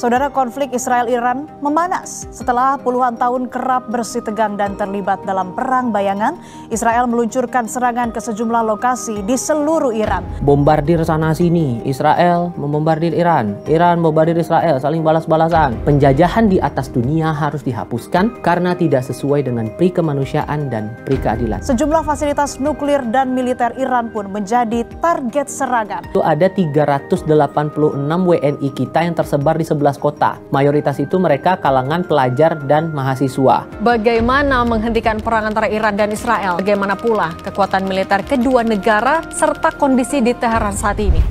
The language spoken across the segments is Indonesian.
Saudara, konflik Israel-Iran memanas. Setelah puluhan tahun kerap bersitegang dan terlibat dalam perang bayangan, Israel meluncurkan serangan ke sejumlah lokasi di seluruh Iran. Bombardir sana-sini, Israel membombardir Iran, Iran membombardir Israel, saling balas-balasan. Penjajahan di atas dunia harus dihapuskan karena tidak sesuai dengan pri kemanusiaan dan pri keadilan. Sejumlah fasilitas nuklir dan militer Iran pun menjadi target serangan. Itu ada 386 WNI kita yang tersebar di 11 kota. Mayoritas itu mereka kalangan pelajar dan mahasiswa. Bagaimana menghentikan perang antara Iran dan Israel? Bagaimana pula kekuatan militer kedua negara serta kondisi di Teheran saat ini?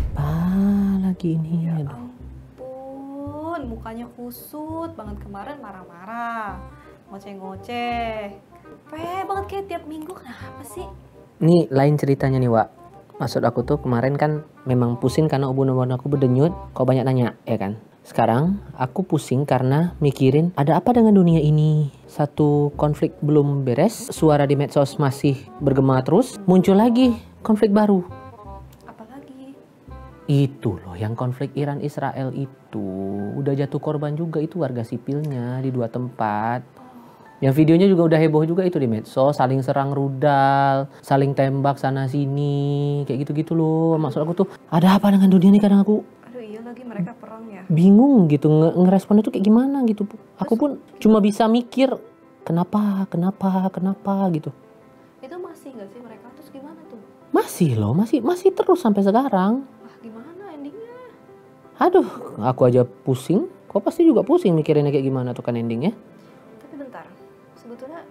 Lagi ini. Ya ampun, mukanya kusut banget, kemarin marah-marah, ngoceh-ngoceh. Capek banget kayak tiap minggu, kenapa sih? Ini lain ceritanya nih, Wak. Maksud aku tuh kemarin kan memang pusing karena ubun-ubun aku berdenyut, kau banyak nanya, ya kan? Sekarang aku pusing karena mikirin ada apa dengan dunia ini. Satu konflik belum beres, suara di medsos masih bergema terus, muncul lagi konflik baru. Apa lagi? Itu loh yang konflik Iran-Israel itu. Udah jatuh korban juga itu warga sipilnya di 2 tempat. Yang videonya juga udah heboh juga itu di medsos, saling serang rudal, saling tembak sana sini, kayak gitu-gitu loh. Maksud aku tuh ada apa dengan dunia ini, kadang aku Aduh iya lagi, mereka perang ya. bingung gitu ngerespon itu kayak gimana gitu. Aku pun cuma bisa mikir kenapa gitu. Itu masih nggak sih mereka, terus gimana tuh? Masih loh, masih terus sampai sekarang. Gimana endingnya? Aduh, aku aja pusing. Kau pasti juga pusing mikirinnya kayak gimana tuh kan endingnya. Tapi bentar, sebetulnya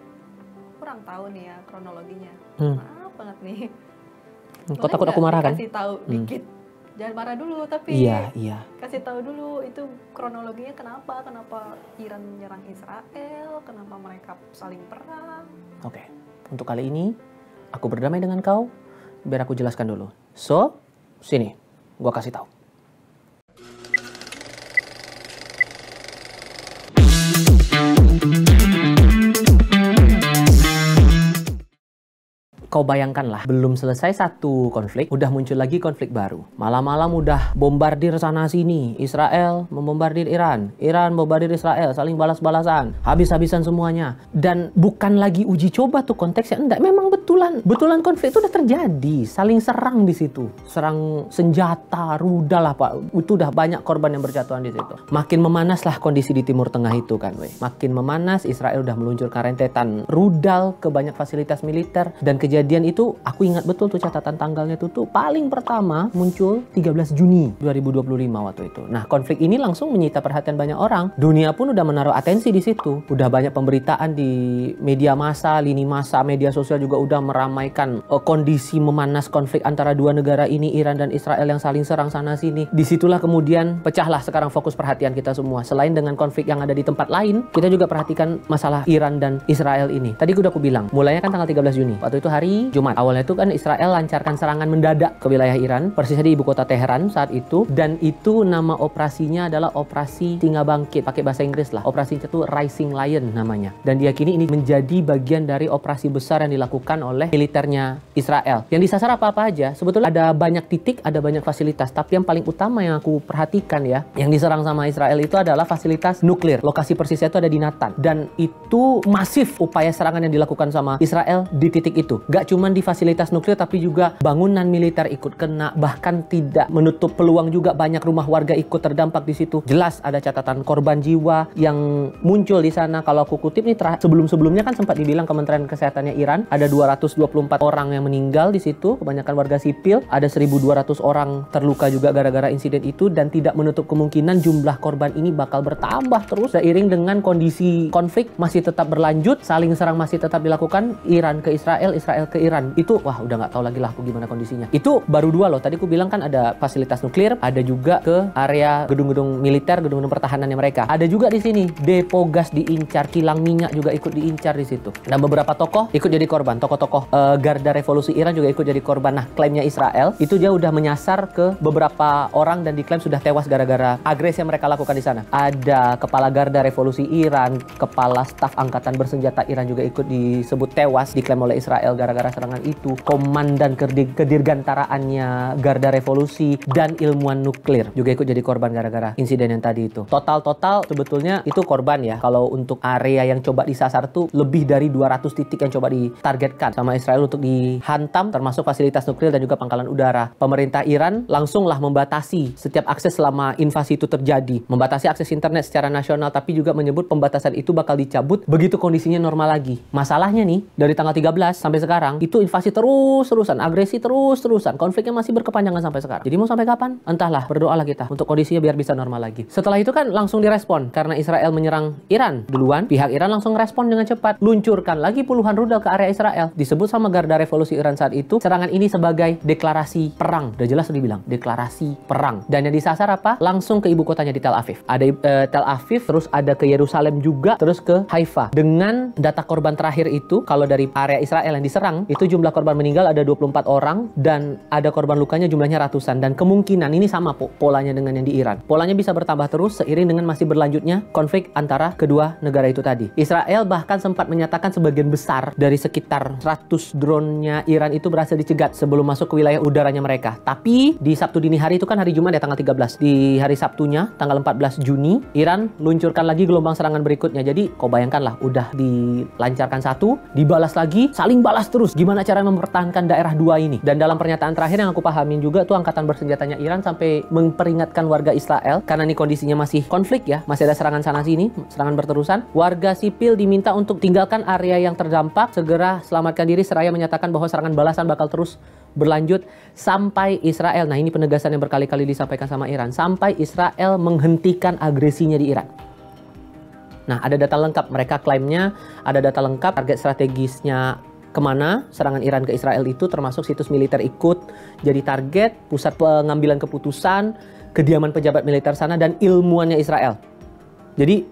kurang tahu nih ya kronologinya. Maaf banget nih. Kau takut aku marah kan? Kasih tahu dikit. Jangan marah dulu, tapi Iya. kasih tahu dulu itu kronologinya kenapa Iran menyerang Israel, kenapa mereka saling perang. Oke, untuk kali ini aku berdamai dengan kau. Biar aku jelaskan dulu. So, sini, gua kasih tahu. Kau bayangkanlah, belum selesai satu konflik, udah muncul lagi konflik baru. Malam-malam udah bombardir sana-sini, Israel membombardir Iran, Iran membombardir Israel, saling balas-balasan, habis-habisan semuanya. Dan bukan lagi uji coba tuh konteksnya, enggak, memang betulan konflik itu udah terjadi, saling serang di situ. Serang senjata, rudal lah Pak, itu udah banyak korban yang berjatuhan di situ. Makin memanaslah kondisi di Timur Tengah itu kan, weh. Makin memanas, Israel udah meluncurkan rentetan rudal ke banyak fasilitas militer, dan kejadian itu aku ingat betul tuh catatan tanggalnya tuh paling pertama muncul 13 Juni 2025 waktu itu. Nah, konflik ini langsung menyita perhatian banyak orang. Dunia pun udah menaruh atensi di situ. Udah banyak pemberitaan di media massa, lini massa, media sosial juga udah meramaikan kondisi memanas konflik antara dua negara ini, Iran dan Israel yang saling serang sana sini. Disitulah kemudian pecahlah sekarang fokus perhatian kita semua. Selain dengan konflik yang ada di tempat lain, kita juga perhatikan masalah Iran dan Israel ini. Tadi udah aku bilang, mulainya kan tanggal 13 Juni. Waktu itu hari Jumat. Awalnya itu kan Israel lancarkan serangan mendadak ke wilayah Iran, persisnya di ibu kota Teheran saat itu, dan itu nama operasinya adalah Operasi Singa Bangkit, pakai bahasa Inggris lah. Operasinya itu Rising Lion namanya. Dan diyakini ini menjadi bagian dari operasi besar yang dilakukan oleh militernya Israel. Yang disasar apa-apa aja, sebetulnya ada banyak titik, ada banyak fasilitas, tapi yang paling utama yang aku perhatikan ya, yang diserang sama Israel itu adalah fasilitas nuklir. Lokasi persisnya itu ada di Natan, dan itu masif upaya serangan yang dilakukan sama Israel di titik itu. Gak cuman di fasilitas nuklir, tapi juga bangunan militer ikut kena, bahkan tidak menutup peluang juga banyak rumah warga ikut terdampak di situ. Jelas ada catatan korban jiwa yang muncul di sana. Kalau aku kutip nih, sebelum-sebelumnya kan sempat dibilang Kementerian Kesehatannya Iran ada 224 orang yang meninggal di situ, kebanyakan warga sipil, ada 1.200 orang terluka juga gara-gara insiden itu, dan tidak menutup kemungkinan jumlah korban ini bakal bertambah terus seiring dengan kondisi konflik masih tetap berlanjut, saling serang masih tetap dilakukan, Iran ke Israel, Israel ke Iran. Itu wah udah nggak tahu lagi lah aku gimana kondisinya. Itu baru 2 loh. Tadi aku bilang kan ada fasilitas nuklir, ada juga ke area gedung-gedung militer, gedung-gedung pertahanannya mereka. Ada juga di sini depo gas diincar, kilang minyak juga ikut diincar di situ. Dan beberapa tokoh ikut jadi korban. Tokoh-tokoh Garda Revolusi Iran juga ikut jadi korban. Nah, klaimnya Israel itu dia udah menyasar ke beberapa orang dan diklaim sudah tewas gara-gara agresi yang mereka lakukan di sana. Ada kepala Garda Revolusi Iran, kepala staf angkatan bersenjata Iran juga ikut disebut tewas, diklaim oleh Israel gara-gara gara-gara serangan itu, komandan kedirgantaraannya Garda Revolusi dan ilmuwan nuklir juga ikut jadi korban gara-gara insiden yang tadi itu. Total sebetulnya itu korban ya. Kalau untuk area yang coba disasar tuh lebih dari 200 titik yang coba ditargetkan sama Israel untuk dihantam, termasuk fasilitas nuklir dan juga pangkalan udara. Pemerintah Iran langsunglah membatasi setiap akses selama invasi itu terjadi. Membatasi akses internet secara nasional, tapi juga menyebut pembatasan itu bakal dicabut begitu kondisinya normal lagi. Masalahnya nih, dari tanggal 13 sampai sekarang, itu invasi terus-terusan, agresi terus-terusan, konfliknya masih berkepanjangan sampai sekarang. Jadi mau sampai kapan? Entahlah, berdoalah kita untuk kondisinya biar bisa normal lagi. Setelah itu kan langsung direspon, karena Israel menyerang Iran duluan, pihak Iran langsung respon dengan cepat, luncurkan lagi puluhan rudal ke area Israel. Disebut sama Garda Revolusi Iran saat itu, serangan ini sebagai deklarasi perang. Udah jelas dibilang, deklarasi perang. Dan yang disasar apa? Langsung ke ibu kotanya di Tel Aviv. Ada Tel Aviv, terus ada ke Yerusalem juga, terus ke Haifa. Dengan data korban terakhir itu, kalau dari area Israel yang diserang, itu jumlah korban meninggal ada 24 orang, dan ada korban lukanya jumlahnya ratusan. Dan kemungkinan ini sama polanya dengan yang di Iran. Polanya bisa bertambah terus seiring dengan masih berlanjutnya konflik antara kedua negara itu tadi. Israel bahkan sempat menyatakan sebagian besar dari sekitar 100 drone-nya Iran itu berhasil dicegat sebelum masuk ke wilayah udaranya mereka. Tapi di Sabtu dini hari itu kan hari Jumat ya tanggal 13. Di hari Sabtunya tanggal 14 Juni, Iran luncurkan lagi gelombang serangan berikutnya. Jadi kau bayangkanlah, udah dilancarkan satu, dibalas lagi, saling balas terus. Gimana cara mempertahankan daerah dua ini? Dan dalam pernyataan terakhir yang aku pahamin juga tuh, angkatan bersenjatanya Iran sampai memperingatkan warga Israel, karena ini kondisinya masih konflik ya, masih ada serangan sana sini, serangan berterusan. Warga sipil diminta untuk tinggalkan area yang terdampak, segera selamatkan diri, seraya menyatakan bahwa serangan balasan bakal terus berlanjut sampai Israel. Nah, ini penegasan yang berkali-kali disampaikan sama Iran, sampai Israel menghentikan agresinya di Iran. Nah, ada data lengkap, mereka klaimnya ada data lengkap target strategisnya kemana serangan Iran ke Israel itu, termasuk situs militer ikut jadi target, pusat pengambilan keputusan, kediaman pejabat militer sana, dan ilmuannya Israel. Jadi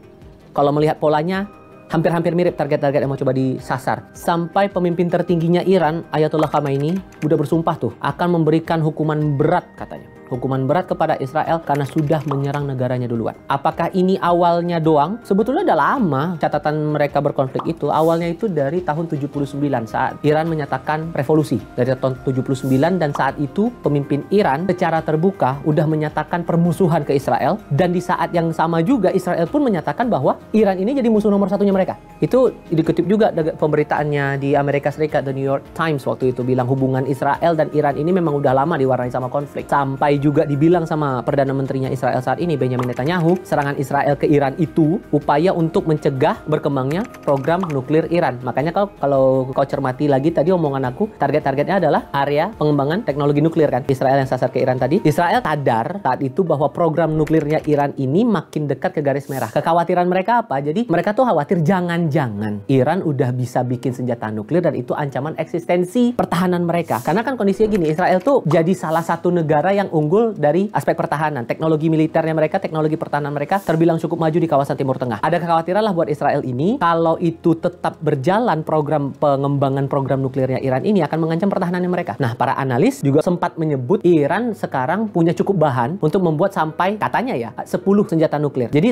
kalau melihat polanya hampir-hampir mirip target-target yang mau coba disasar. Sampai pemimpin tertingginya Iran, Ayatollah Khamenei, udah bersumpah tuh akan memberikan hukuman berat katanya. Hukuman berat kepada Israel karena sudah menyerang negaranya duluan. Apakah ini awalnya doang? Sebetulnya udah lama catatan mereka berkonflik itu. Awalnya itu dari tahun 79 saat Iran menyatakan revolusi. Dari tahun 79, dan saat itu pemimpin Iran secara terbuka udah menyatakan permusuhan ke Israel. Dan di saat yang sama juga Israel pun menyatakan bahwa Iran ini jadi musuh nomor satunya mereka. Itu dikutip juga pemberitaannya di Amerika Serikat, The New York Times waktu itu bilang hubungan Israel dan Iran ini memang udah lama diwarnai sama konflik. Sampai juga dibilang sama Perdana Menterinya Israel saat ini, Benjamin Netanyahu, serangan Israel ke Iran itu upaya untuk mencegah berkembangnya program nuklir Iran. Makanya kalau kau cermati lagi tadi omongan aku, target-targetnya adalah area pengembangan teknologi nuklir kan. Israel yang sasar ke Iran tadi. Israel sadar saat itu bahwa program nuklirnya Iran ini makin dekat ke garis merah. Kekhawatiran mereka apa? Jadi mereka tuh khawatir jangan-jangan Iran udah bisa bikin senjata nuklir dan itu ancaman eksistensi pertahanan mereka. Karena kan kondisinya gini, Israel tuh jadi salah satu negara yang unggul dari aspek pertahanan. Teknologi militernya mereka, teknologi pertahanan mereka terbilang cukup maju di kawasan Timur Tengah. Ada kekhawatiran lah buat Israel ini, kalau itu tetap berjalan program pengembangan program nuklirnya Iran ini akan mengancam pertahanannya mereka. Nah, para analis juga sempat menyebut Iran sekarang punya cukup bahan untuk membuat sampai katanya ya 10 senjata nuklir. Jadi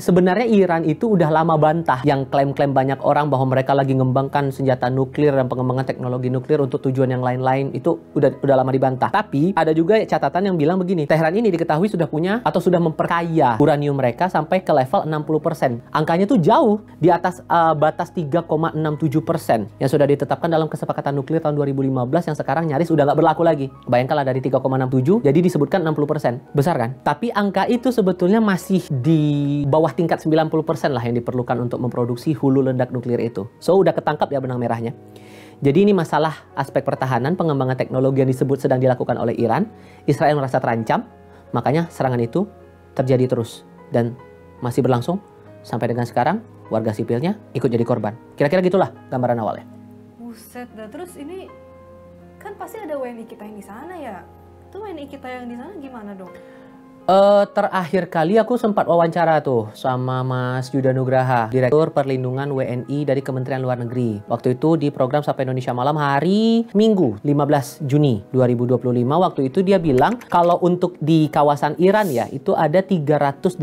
sebenarnya Iran itu udah lama bantah yang klaim-klaim banyak orang bahwa mereka lagi mengembangkan senjata nuklir dan pengembangan teknologi nuklir untuk tujuan yang lain-lain, itu udah lama dibantah. Tapi ada juga catatan yang bilang begini, Tehran ini diketahui sudah punya atau sudah memperkaya uranium mereka sampai ke level 60%. Angkanya tuh jauh di atas batas 3,67% yang sudah ditetapkan dalam kesepakatan nuklir tahun 2015 yang sekarang nyaris udah nggak berlaku lagi. Bayangkanlah dari 3,67 jadi disebutkan 60%. Besar kan? Tapi angka itu sebetulnya masih di bawah tingkat 90% lah yang diperlukan untuk memproduksi hulu ledak nuklir itu. So udah ketangkap ya benang merahnya. Jadi ini masalah aspek pertahanan, pengembangan teknologi yang disebut sedang dilakukan oleh Iran. Israel merasa terancam, makanya serangan itu terjadi terus dan masih berlangsung sampai dengan sekarang. Warga sipilnya ikut jadi korban. Kira-kira gitulah gambaran awalnya. Buset dah, terus ini kan pasti ada WNI kita yang di sana ya. Itu WNI kita yang di sana gimana dong? Terakhir kali aku sempat wawancara tuh sama Mas Yuda Nugraha, Direktur Perlindungan WNI dari Kementerian Luar Negeri. Waktu itu di program Sapa Indonesia Malam hari Minggu 15 Juni 2025. Waktu itu dia bilang kalau untuk di kawasan Iran ya, itu ada 386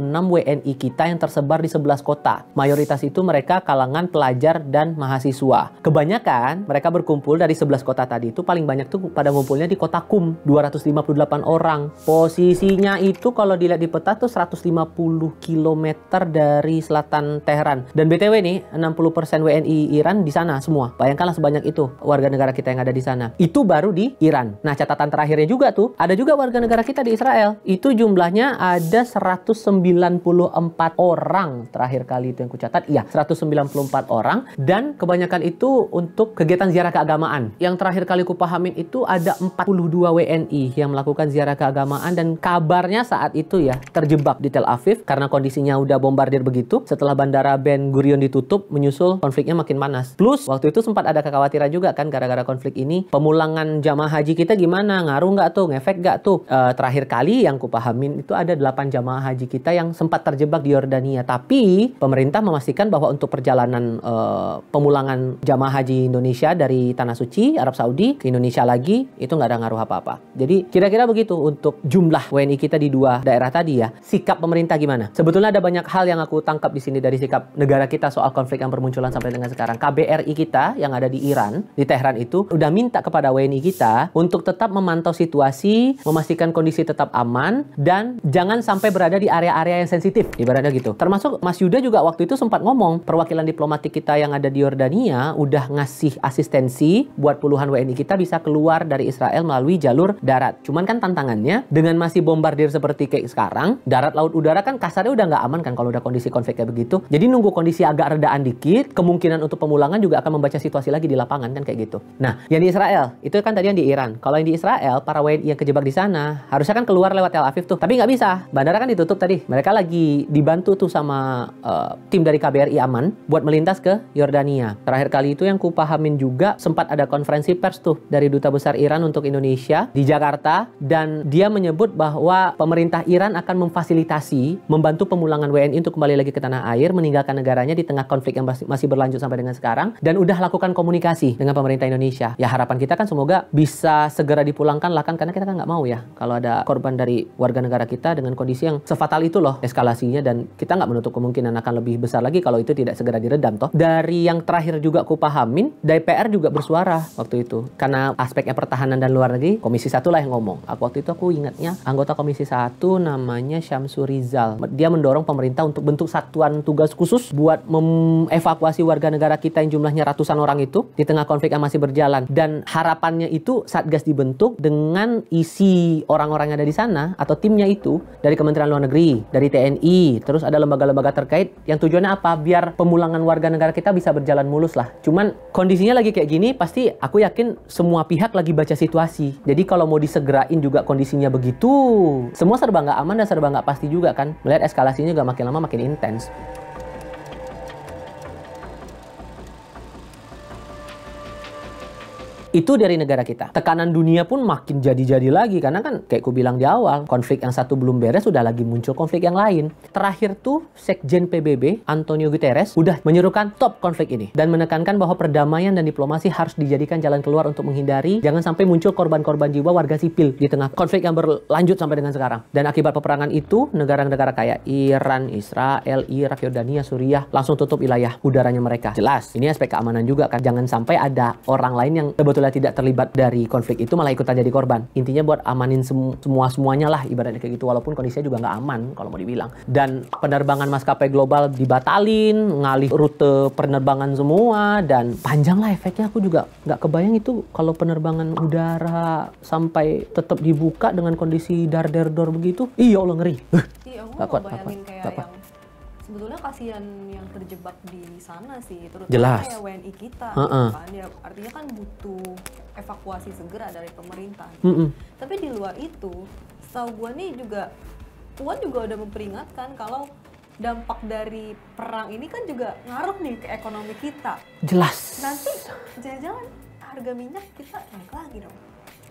WNI kita yang tersebar di 11 kota. Mayoritas itu mereka kalangan pelajar dan mahasiswa. Kebanyakan mereka berkumpul dari 11 kota tadi itu, paling banyak tuh pada ngumpulnya di kota Qum, 258 orang. Posisinya itu kalau dilihat di peta tuh 150 km dari selatan Teheran. Dan BTW nih, 60% WNI Iran di sana semua. Bayangkanlah sebanyak itu warga negara kita yang ada di sana. Itu baru di Iran. Nah, catatan terakhirnya juga tuh, ada juga warga negara kita di Israel. Itu jumlahnya ada 194 orang terakhir kali itu yang kucatat. Iya, 194 orang. Dan kebanyakan itu untuk kegiatan ziarah keagamaan. Yang terakhir kali kupahamin itu ada 42 WNI yang melakukan ziarah keagamaan. Dan kabarnya saat itu ya terjebak di Tel Aviv karena kondisinya udah bombardir begitu. Setelah bandara Ben Gurion ditutup, menyusul konfliknya makin panas. Plus waktu itu sempat ada kekhawatiran juga kan gara-gara konflik ini. Pemulangan jamaah haji kita gimana? Ngaruh nggak tuh? Ngefek nggak tuh? Terakhir kali yang kupahamin itu ada 8 jamaah haji kita yang sempat terjebak di Yordania. Tapi pemerintah memastikan bahwa untuk perjalanan pemulangan jamaah haji Indonesia dari Tanah Suci, Arab Saudi ke Indonesia lagi, itu nggak ada ngaruh apa-apa. Jadi kira-kira begitu untuk jumlah WNI kita di dua daerah tadi ya. Sikap pemerintah gimana? Sebetulnya ada banyak hal yang aku tangkap di sini dari sikap negara kita soal konflik yang bermunculan sampai dengan sekarang. KBRI kita yang ada di Iran, di Tehran itu udah minta kepada WNI kita untuk tetap memantau situasi, memastikan kondisi tetap aman dan jangan sampai berada di area-area yang sensitif. Ibaratnya gitu. Termasuk Mas Yuda juga waktu itu sempat ngomong, perwakilan diplomatik kita yang ada di Yordania udah ngasih asistensi buat puluhan WNI kita bisa keluar dari Israel melalui jalur darat. Cuman kan tantangannya dengan masih bombardir seperti kayak sekarang, darat, laut, udara kan kasarnya udah nggak aman kan kalau udah kondisi konflik kayak begitu. Jadi nunggu kondisi agak redaan dikit, kemungkinan untuk pemulangan juga akan membaca situasi lagi di lapangan kan kayak gitu. Nah, yang di Israel, itu kan tadi yang di Iran. Kalau yang di Israel, para WNI yang kejebak di sana, harusnya kan keluar lewat Tel Aviv tuh. Tapi nggak bisa, bandara kan ditutup tadi. Mereka lagi dibantu tuh sama tim dari KBRI aman buat melintas ke Yordania. Terakhir kali itu yang kupahamin juga, sempat ada konferensi pers tuh dari Duta Besar Iran untuk Indonesia di Jakarta. Dan dia menyebut bahwa pemerintah Iran akan memfasilitasi, membantu pemulangan WNI untuk kembali lagi ke tanah air, meninggalkan negaranya di tengah konflik yang masih berlanjut sampai dengan sekarang, dan udah lakukan komunikasi dengan pemerintah Indonesia. Ya harapan kita kan semoga bisa segera dipulangkan lah kan, karena kita kan nggak mau ya kalau ada korban dari warga negara kita dengan kondisi yang sefatal itu loh eskalasinya, dan kita nggak menutup kemungkinan akan lebih besar lagi kalau itu tidak segera diredam toh. Dari yang terakhir juga kupahamin, DPR juga bersuara waktu itu, karena aspeknya pertahanan dan luar negeri, Komisi 1 lah yang ngomong. Waktu itu aku ingatnya anggota Komisi 1 namanya Syamsur Rizal. Dia mendorong pemerintah untuk bentuk satuan tugas khusus buat mengevakuasi warga negara kita yang jumlahnya ratusan orang itu di tengah konflik yang masih berjalan. Dan harapannya itu Satgas dibentuk dengan isi orang-orang yang ada di sana atau timnya itu dari Kementerian Luar Negeri, dari TNI, terus ada lembaga-lembaga terkait yang tujuannya apa? Biar pemulangan warga negara kita bisa berjalan mulus lah. Cuman kondisinya lagi kayak gini, pasti aku yakin semua pihak lagi baca situasi. Jadi kalau mau disegerain juga kondisinya begitu, semua serba nggak aman dan serba nggak pasti juga kan. Melihat eskalasinya juga makin lama makin intens. Itu dari negara kita. Tekanan dunia pun makin jadi-jadi lagi, karena kan kayak ku bilang di awal, konflik yang satu belum beres, sudah lagi muncul konflik yang lain. Terakhir tuh Sekjen PBB Antonio Guterres udah menyerukan stop konflik ini dan menekankan bahwa perdamaian dan diplomasi harus dijadikan jalan keluar untuk menghindari jangan sampai muncul korban-korban jiwa warga sipil di tengah konflik yang berlanjut sampai dengan sekarang. Dan akibat peperangan itu, negara-negara kayak Iran, Israel, Irak, Yordania, Suriah langsung tutup wilayah udaranya mereka. Jelas, ini aspek keamanan juga kan. Jangan sampai ada orang lain yang sebetulnya tidak terlibat dari konflik itu malah ikutan jadi korban. Intinya buat amanin semuanya lah ibaratnya kayak gitu, walaupun kondisinya juga nggak aman kalau mau dibilang. Dan penerbangan maskapai global dibatalin, ngalih rute penerbangan semua, dan panjang lah efeknya. Aku juga nggak kebayang itu kalau penerbangan udara sampai tetap dibuka dengan kondisi dar-der-dor begitu. Iya Allah, ngeri. Iya, aku bayangin kayak yang sebetulnya kasihan yang terjebak di sana sih, terutama jelas. Kayak WNI kita, kan? Ya, artinya kan butuh evakuasi segera dari pemerintah. Tapi di luar itu, setahu gue nih juga, Puan juga udah memperingatkan kalau dampak dari perang ini kan juga ngaruh nih ke ekonomi kita. Jelas. Nanti jangan-jangan harga minyak kita naik lagi dong.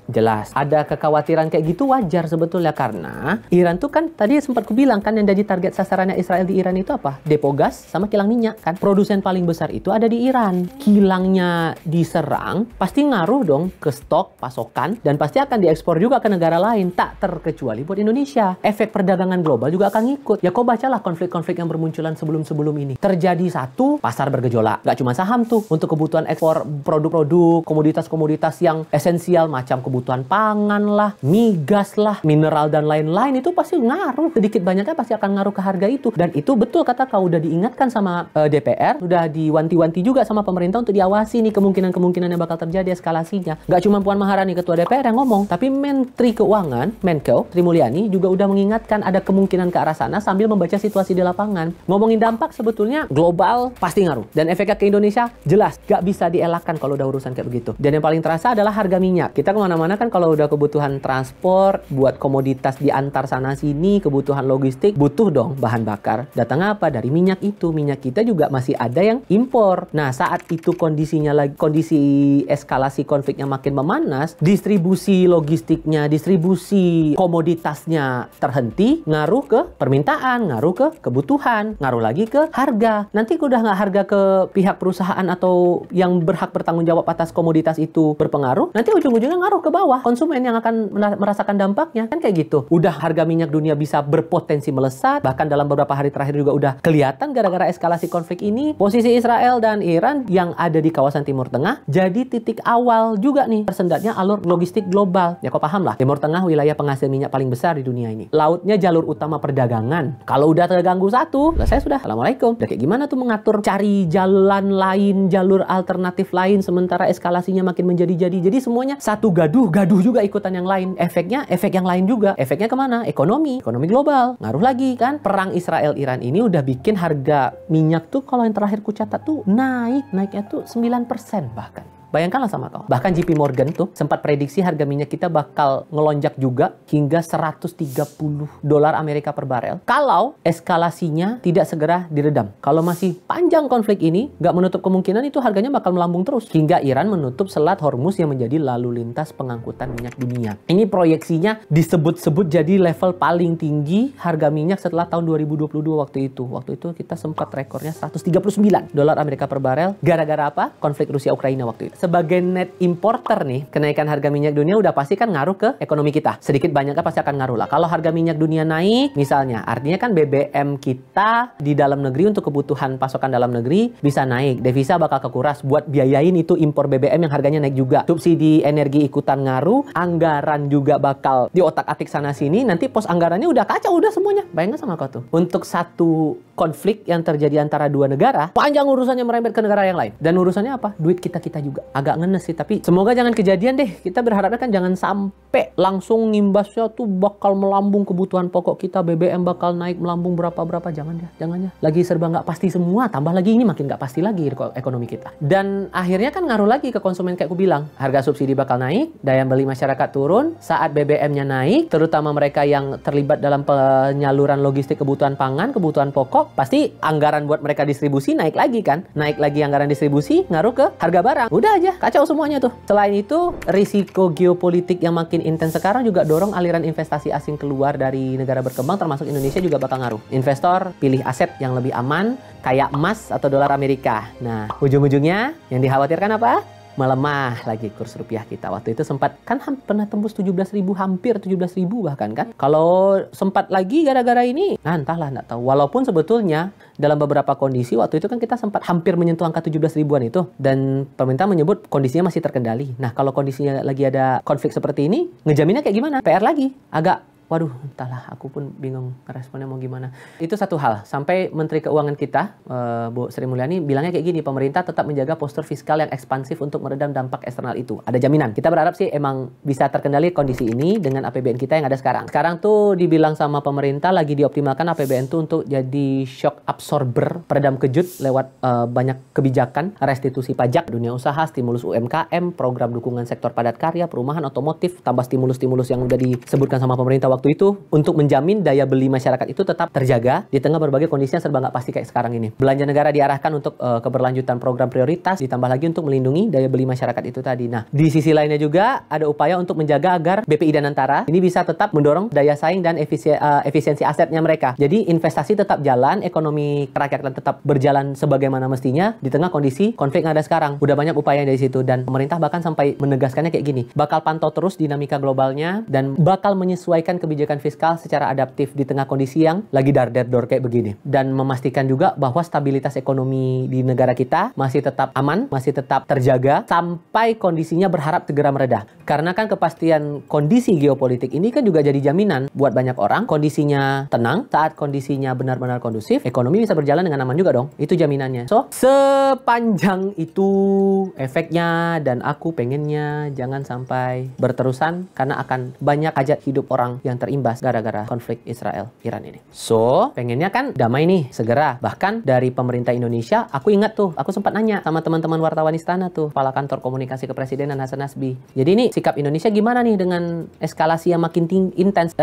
Jelas. Ada kekhawatiran kayak gitu wajar sebetulnya, karena Iran tuh kan tadi sempat kubilang kan yang jadi target sasarannya Israel di Iran itu apa? Depo gas sama kilang minyak kan. Produsen paling besar itu ada di Iran. Kilangnya diserang, pasti ngaruh dong ke stok, pasokan, dan pasti akan diekspor juga ke negara lain. Tak terkecuali buat Indonesia. Efek perdagangan global juga akan ngikut. Ya kau bacalah konflik-konflik yang bermunculan sebelum-sebelum ini. Terjadi satu, pasar bergejolak. Gak cuma saham tuh. Untuk kebutuhan ekspor produk-produk, komoditas-komoditas yang esensial macam kebutuhan pangan lah, migas lah, mineral dan lain-lain itu pasti ngaruh. Sedikit banyaknya pasti akan ngaruh ke harga itu. Dan itu betul kata kau, udah diingatkan sama DPR, udah diwanti-wanti juga sama pemerintah untuk diawasi nih kemungkinan-kemungkinan yang bakal terjadi eskalasinya. Gak cuma Puan Maharani ketua DPR yang ngomong, tapi Menteri Keuangan, Menko, Sri Mulyani juga udah mengingatkan ada kemungkinan ke arah sana sambil membaca situasi di lapangan. Ngomongin dampak sebetulnya global pasti ngaruh. Dan efeknya ke Indonesia jelas gak bisa dielakkan kalau udah urusan kayak begitu. Dan yang paling terasa adalah harga minyak. Kita kemana-mana kan kalau udah kebutuhan transport, buat komoditas di antar sana sini, kebutuhan logistik, butuh dong bahan bakar. Datang apa? Dari minyak itu. Minyak kita juga masih ada yang impor. Nah, saat itu kondisinya lagi, kondisi eskalasi konfliknya makin memanas, distribusi logistiknya, distribusi komoditasnya terhenti, ngaruh ke permintaan, ngaruh ke kebutuhan, ngaruh lagi ke harga. Nanti udah nggak harga ke pihak perusahaan atau yang berhak bertanggung jawab atas komoditas itu berpengaruh, nanti ujung-ujungnya ngaruh ke bawah. Konsumen yang akan merasakan dampaknya. Kan kayak gitu. Udah harga minyak dunia bisa berpotensi melesat. Bahkan dalam beberapa hari terakhir juga udah kelihatan gara-gara eskalasi konflik ini. Posisi Israel dan Iran yang ada di kawasan Timur Tengah jadi titik awal juga nih tersendatnya alur logistik global. Ya kau paham lah. Timur Tengah wilayah penghasil minyak paling besar di dunia ini. Lautnya jalur utama perdagangan. Kalau udah terganggu satu, saya sudah. Assalamualaikum. Udah kayak gimana tuh mengatur cari jalan lain, jalur alternatif lain sementara eskalasinya makin menjadi-jadi. Jadi semuanya satu gaduh juga ikutan yang lain. Efeknya, efek yang lain juga. Efeknya kemana? Ekonomi global. Ngaruh lagi kan. Perang Israel-Iran ini udah bikin harga minyak tuh kalau yang terakhir ku catat tuh naiknya tuh 9% bahkan. Bayangkanlah sama kau. Bahkan JP Morgan tuh sempat prediksi harga minyak kita bakal ngelonjak juga hingga $130 Amerika per barel kalau eskalasinya tidak segera diredam. Kalau masih panjang konflik ini, nggak menutup kemungkinan itu harganya bakal melambung terus hingga Iran menutup Selat Hormuz yang menjadi lalu lintas pengangkutan minyak dunia. Ini proyeksinya disebut-sebut jadi level paling tinggi harga minyak setelah tahun 2022 waktu itu. Waktu itu kita sempat rekornya $139 Amerika per barel. Gara-gara apa? Konflik Rusia-Ukraina waktu itu. Sebagai net importer nih, kenaikan harga minyak dunia udah pasti kan ngaruh ke ekonomi kita. Sedikit banyaknya pasti akan ngaruh lah. Kalau harga minyak dunia naik, misalnya, artinya kan BBM kita di dalam negeri untuk kebutuhan pasokan dalam negeri bisa naik. Devisa bakal kekuras buat biayain itu impor BBM yang harganya naik juga. Subsidi energi ikutan ngaruh, anggaran juga bakal diotak-atik sana-sini. Nanti pos anggarannya udah kacau, udah semuanya. Bayangkan sama kau tuh. Untuk satu konflik yang terjadi antara dua negara, panjang urusannya merembet ke negara yang lain. Dan urusannya apa? Duit kita juga. Agak ngenes sih, tapi semoga jangan kejadian deh. Kita berharapnya kan jangan sampai langsung ngimbasnya tuh bakal melambung kebutuhan pokok kita, BBM bakal naik melambung berapa-berapa. Jangan ya. Lagi serba nggak pasti semua, tambah lagi ini makin nggak pasti lagi ekonomi kita. Dan akhirnya kan ngaruh lagi ke konsumen kayak aku bilang. Harga subsidi bakal naik, daya beli masyarakat turun, saat BBM-nya naik, terutama mereka yang terlibat dalam penyaluran logistik kebutuhan pangan, kebutuhan pokok, pasti anggaran buat mereka distribusi naik lagi kan. Naik lagi anggaran distribusi, ngaruh ke harga barang. Udah aja, kacau semuanya tuh. Selain itu, risiko geopolitik yang makin intens sekarang juga dorong aliran investasi asing keluar dari negara berkembang, termasuk Indonesia juga bakal ngaruh. Investor pilih aset yang lebih aman, kayak emas atau dolar Amerika. Nah, ujung-ujungnya yang dikhawatirkan apa? Melemah lagi kurs rupiah kita. Waktu itu sempat kan pernah tembus 17.000, hampir 17.000 bahkan kan. Kalau sempat lagi gara-gara ini, entahlah, nggak tahu. Walaupun sebetulnya dalam beberapa kondisi waktu itu kan kita sempat hampir menyentuh angka 17 ribuan itu, dan pemerintah menyebut kondisinya masih terkendali. Nah, kalau kondisinya lagi ada konflik seperti ini, ngejaminnya kayak gimana? PR lagi. Waduh, entahlah, aku pun bingung responnya mau gimana. Itu satu hal, sampai Menteri Keuangan kita, Bu Sri Mulyani, bilangnya kayak gini, pemerintah tetap menjaga postur fiskal yang ekspansif untuk meredam dampak eksternal itu. Ada jaminan. Kita berharap sih emang bisa terkendali kondisi ini dengan APBN kita yang ada sekarang. Sekarang tuh dibilang sama pemerintah lagi dioptimalkan APBN tuh untuk jadi shock absorber, peredam kejut lewat banyak kebijakan, restitusi pajak, dunia usaha, stimulus UMKM, program dukungan sektor padat karya, perumahan, otomotif, tambah stimulus-stimulus yang udah disebutkan sama pemerintah waktu itu untuk menjamin daya beli masyarakat itu tetap terjaga di tengah berbagai kondisi yang serba nggak pasti kayak sekarang ini. Belanja negara diarahkan untuk keberlanjutan program prioritas, ditambah lagi untuk melindungi daya beli masyarakat itu tadi. Nah, di sisi lainnya juga ada upaya untuk menjaga agar BPI dan Antara ini bisa tetap mendorong daya saing dan efisiensi asetnya mereka. Jadi investasi tetap jalan, ekonomi kerakyatan tetap berjalan sebagaimana mestinya di tengah kondisi konflik yang ada sekarang. Udah banyak upaya dari situ dan pemerintah bahkan sampai menegaskannya kayak gini. Bakal pantau terus dinamika globalnya dan bakal menyesuaikan kebijakan fiskal secara adaptif di tengah kondisi yang lagi dar-der-dor kayak begini. Dan memastikan juga bahwa stabilitas ekonomi di negara kita masih tetap aman, masih tetap terjaga sampai kondisinya berharap segera mereda. Karena kan kepastian kondisi geopolitik ini kan juga jadi jaminan buat banyak orang. Kondisinya tenang, saat kondisinya benar-benar kondusif, ekonomi bisa berjalan dengan aman juga dong. Itu jaminannya. So, sepanjang itu efeknya dan aku pengennya jangan sampai berterusan karena akan banyak hajat hidup orang yang terimbas gara-gara konflik Israel-Iran ini. So, pengennya kan damai nih segera. Bahkan dari pemerintah Indonesia, aku ingat tuh, aku sempat nanya sama teman-teman wartawan istana tuh, Kepala Kantor Komunikasi Kepresidenan Hasan Nasbi. Jadi ini sikap Indonesia gimana nih dengan eskalasi yang makin intens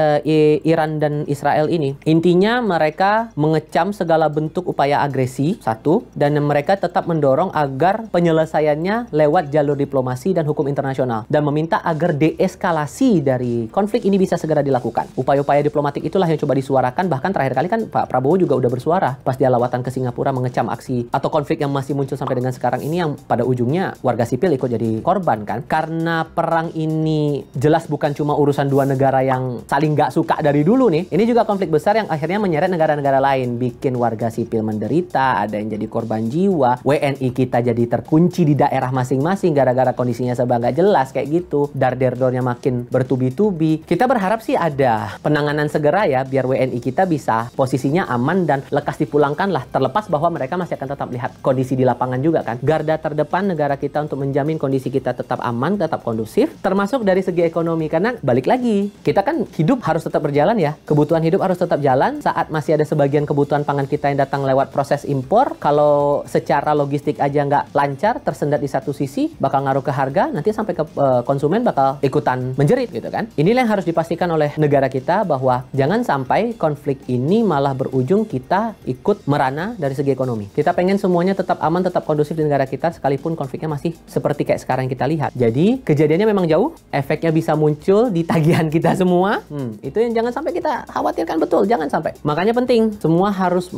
Iran dan Israel ini? Intinya mereka mengecam segala bentuk upaya agresi, satu, dan mereka tetap mendorong agar penyelesaiannya lewat jalur diplomasi dan hukum internasional dan meminta agar deeskalasi dari konflik ini bisa segera dilakukan. Upaya-upaya diplomatik itulah yang coba disuarakan, bahkan terakhir kali kan Pak Prabowo juga udah bersuara pas dia lawatan ke Singapura mengecam aksi atau konflik yang masih muncul sampai dengan sekarang ini yang pada ujungnya warga sipil ikut jadi korban kan. Karena perang ini jelas bukan cuma urusan dua negara yang saling nggak suka dari dulu nih. Ini juga konflik besar yang akhirnya menyeret negara-negara lain, bikin warga sipil menderita, ada yang jadi korban jiwa, WNI kita jadi terkunci di daerah masing-masing gara-gara kondisinya serba nggak jelas kayak gitu. Dar-der-dornya makin bertubi-tubi. Kita berharap sih ada penanganan segera ya biar WNI kita bisa posisinya aman dan lekas dipulangkan lah, terlepas bahwa mereka masih akan tetap lihat kondisi di lapangan juga kan. Garda terdepan negara kita untuk menjamin kondisi kita tetap aman, tetap kondusif, termasuk dari segi ekonomi. Karena balik lagi, kita kan hidup harus tetap berjalan ya. Kebutuhan hidup harus tetap jalan saat masih ada sebagian kebutuhan pangan kita yang datang lewat proses impor. Kalau secara logistik aja nggak lancar, tersendat di satu sisi, bakal ngaruh ke harga, nanti sampai ke konsumen bakal ikutan menjerit gitu kan. Inilah yang harus dipastikan oleh negara kita bahwa jangan sampai konflik ini malah berujung kita ikut merana dari segi ekonomi. Kita pengen semuanya tetap aman, tetap kondusif di negara kita sekalipun konfliknya masih seperti kayak sekarang kita lihat. Jadi kejadiannya memang jauh, efeknya bisa muncul di tagihan kita semua. Itu yang jangan sampai kita khawatirkan, betul, jangan sampai. Makanya penting, semua harus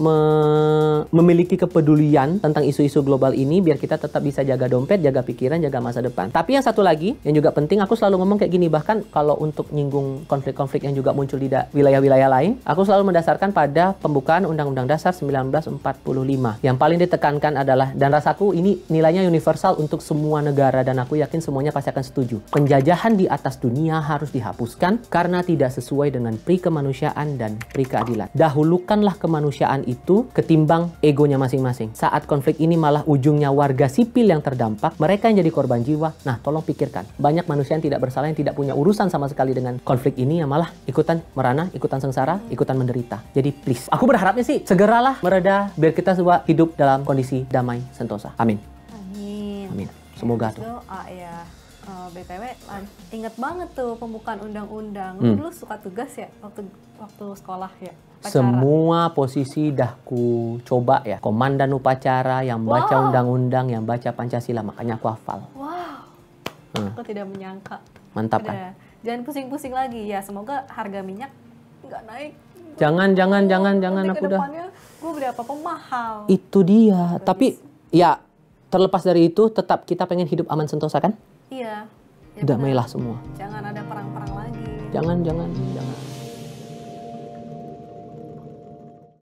memiliki kepedulian tentang isu-isu global ini biar kita tetap bisa jaga dompet, jaga pikiran, jaga masa depan. Tapi yang satu lagi yang juga penting, aku selalu ngomong kayak gini, bahkan kalau untuk nyinggung konflik-konflik yang juga muncul di wilayah-wilayah lain, aku selalu mendasarkan pada pembukaan Undang-Undang Dasar 1945. Yang paling ditekankan adalah, dan rasaku ini nilainya universal untuk semua negara dan aku yakin semuanya pasti akan setuju. Penjajahan di atas dunia harus dihapuskan karena tidak sesuai dengan pri kemanusiaan dan pri keadilan. Dahulukanlah kemanusiaan itu ketimbang egonya masing-masing. Saat konflik ini malah ujungnya warga sipil yang terdampak, mereka yang jadi korban jiwa. Nah, tolong pikirkan. Banyak manusia yang tidak bersalah, yang tidak punya urusan sama sekali dengan konflik ini, yang malah ikutan merana, ikutan sengsara, ikutan menderita. Jadi please, aku berharapnya sih segeralah mereda biar kita semua hidup dalam kondisi damai sentosa. Amin. Amin. Amin. Semoga tuh. Doa ya. BTW inget banget tuh pembukaan undang-undang. Lu dulu suka tugas ya waktu sekolah ya? Upacara. Semua posisi dah ku coba ya. Komandan upacara, yang baca undang-undang, yang baca Pancasila, makanya aku hafal. Wow. Aku tidak menyangka. Mantap Udah, kan? jangan pusing-pusing lagi ya. Semoga harga minyak nggak naik. Jangan Nanti aku udah. kedepannya gue beli apa-apa mahal. Itu dia. Tapi ya terlepas dari itu tetap kita pengen hidup aman sentosa kan? Iya. Ya Damailah semua. Jangan ada perang-perang lagi. Jangan.